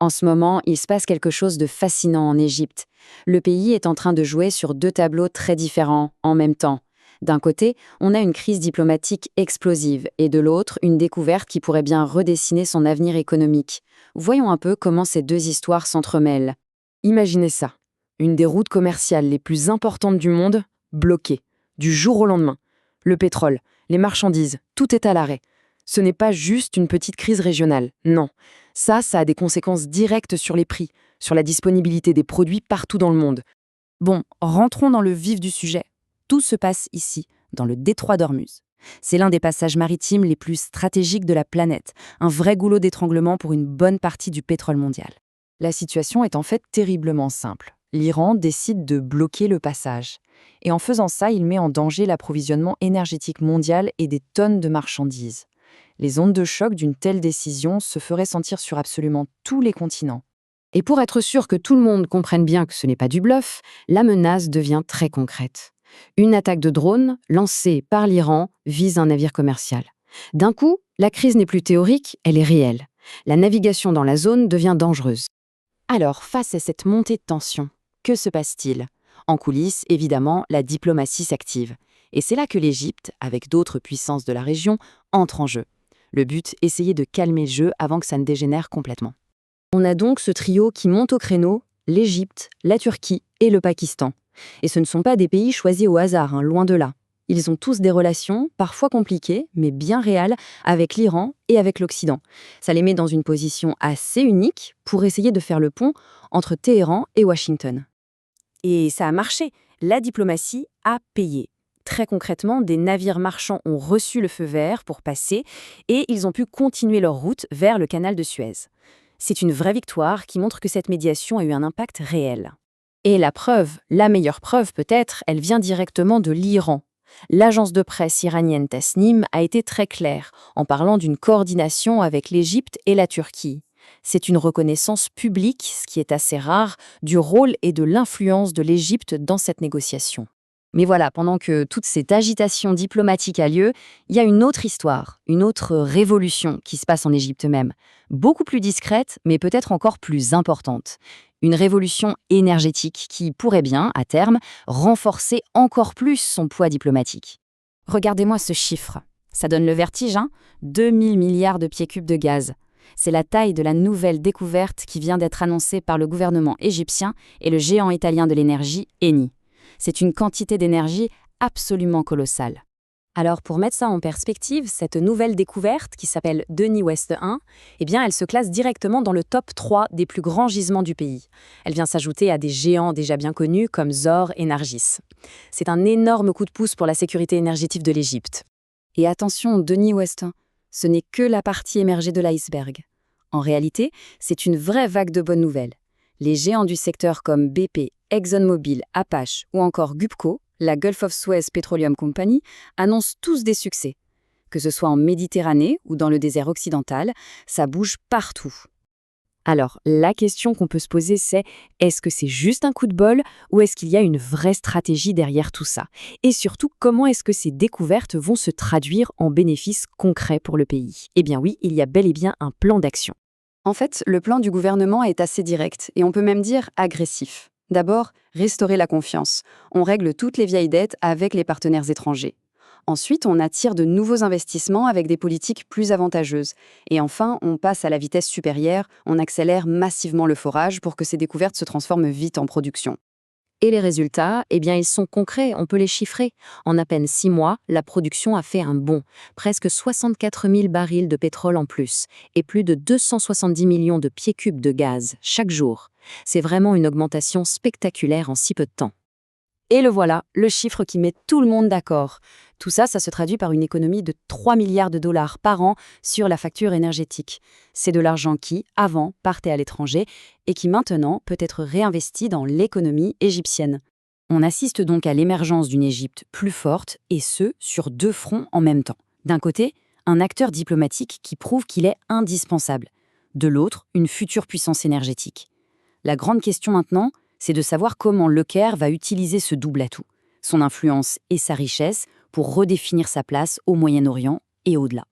En ce moment, il se passe quelque chose de fascinant en Égypte. Le pays est en train de jouer sur deux tableaux très différents en même temps. D'un côté, on a une crise diplomatique explosive et de l'autre, une découverte qui pourrait bien redessiner son avenir économique. Voyons un peu comment ces deux histoires s'entremêlent. Imaginez ça. Une des routes commerciales les plus importantes du monde, bloquée, du jour au lendemain. Le pétrole, les marchandises, tout est à l'arrêt. Ce n'est pas juste une petite crise régionale, non. Ça a des conséquences directes sur les prix, sur la disponibilité des produits partout dans le monde. Bon, rentrons dans le vif du sujet. Tout se passe ici, dans le détroit d'Ormuz. C'est l'un des passages maritimes les plus stratégiques de la planète, un vrai goulot d'étranglement pour une bonne partie du pétrole mondial. La situation est en fait terriblement simple. L'Iran décide de bloquer le passage. Et en faisant ça, il met en danger l'approvisionnement énergétique mondial et des tonnes de marchandises. Les ondes de choc d'une telle décision se feraient sentir sur absolument tous les continents. Et pour être sûr que tout le monde comprenne bien que ce n'est pas du bluff, la menace devient très concrète. Une attaque de drone, lancée par l'Iran, vise un navire commercial. D'un coup, la crise n'est plus théorique, elle est réelle. La navigation dans la zone devient dangereuse. Alors, face à cette montée de tension, que se passe-t-il? En coulisses, évidemment, la diplomatie s'active. Et c'est là que l'Égypte, avec d'autres puissances de la région, entre en jeu. Le but, essayer de calmer le jeu avant que ça ne dégénère complètement. On a donc ce trio qui monte au créneau, l'Égypte, la Turquie et le Pakistan. Et ce ne sont pas des pays choisis au hasard, loin de là. Ils ont tous des relations, parfois compliquées, mais bien réelles, avec l'Iran et avec l'Occident. Ça les met dans une position assez unique pour essayer de faire le pont entre Téhéran et Washington. Et ça a marché. La diplomatie a payé. Très concrètement, des navires marchands ont reçu le feu vert pour passer et ils ont pu continuer leur route vers le canal de Suez. C'est une vraie victoire qui montre que cette médiation a eu un impact réel. Et la preuve, la meilleure preuve peut-être, elle vient directement de l'Iran. L'agence de presse iranienne Tasnim a été très claire en parlant d'une coordination avec l'Égypte et la Turquie. C'est une reconnaissance publique, ce qui est assez rare, du rôle et de l'influence de l'Égypte dans cette négociation. Mais voilà, pendant que toute cette agitation diplomatique a lieu, il y a une autre histoire, une autre révolution qui se passe en Égypte même, beaucoup plus discrète, mais peut-être encore plus importante. Une révolution énergétique qui pourrait bien, à terme, renforcer encore plus son poids diplomatique. Regardez-moi ce chiffre. Ça donne le vertige, 2000 milliards de pieds cubes de gaz. C'est la taille de la nouvelle découverte qui vient d'être annoncée par le gouvernement égyptien et le géant italien de l'énergie, Eni. C'est une quantité d'énergie absolument colossale. Alors pour mettre ça en perspective, cette nouvelle découverte qui s'appelle Denis West 1, elle se classe directement dans le top 3 des plus grands gisements du pays. Elle vient s'ajouter à des géants déjà bien connus comme Zohr et Nargis. C'est un énorme coup de pouce pour la sécurité énergétique de l'Égypte. Et attention, Denis West 1, ce n'est que la partie émergée de l'iceberg. En réalité, c'est une vraie vague de bonnes nouvelles. Les géants du secteur comme BP, ExxonMobil, Apache ou encore Gupco, la Gulf of Suez Petroleum Company, annoncent tous des succès. Que ce soit en Méditerranée ou dans le désert occidental, ça bouge partout. Alors, la question qu'on peut se poser, c'est est-ce que c'est juste un coup de bol ou est-ce qu'il y a une vraie stratégie derrière tout ça? Et surtout, comment est-ce que ces découvertes vont se traduire en bénéfices concrets pour le pays? Eh bien oui, il y a bel et bien un plan d'action. En fait, le plan du gouvernement est assez direct et on peut même dire agressif. D'abord, restaurer la confiance. On règle toutes les vieilles dettes avec les partenaires étrangers. Ensuite, on attire de nouveaux investissements avec des politiques plus avantageuses. Et enfin, on passe à la vitesse supérieure, on accélère massivement le forage pour que ces découvertes se transforment vite en production. Et les résultats, ils sont concrets, on peut les chiffrer. En à peine 6 mois, la production a fait un bond. Presque 64 000 barils de pétrole en plus et plus de 270 millions de pieds cubes de gaz chaque jour. C'est vraiment une augmentation spectaculaire en si peu de temps. Et le voilà, le chiffre qui met tout le monde d'accord. Tout ça, ça se traduit par une économie de 3 milliards de dollars par an sur la facture énergétique. C'est de l'argent qui, avant, partait à l'étranger et qui maintenant peut être réinvesti dans l'économie égyptienne. On assiste donc à l'émergence d'une Égypte plus forte, et ce, sur deux fronts en même temps. D'un côté, un acteur diplomatique qui prouve qu'il est indispensable. De l'autre, une future puissance énergétique. La grande question maintenant, c'est de savoir comment le Caire va utiliser ce double atout, son influence et sa richesse, pour redéfinir sa place au Moyen-Orient et au-delà.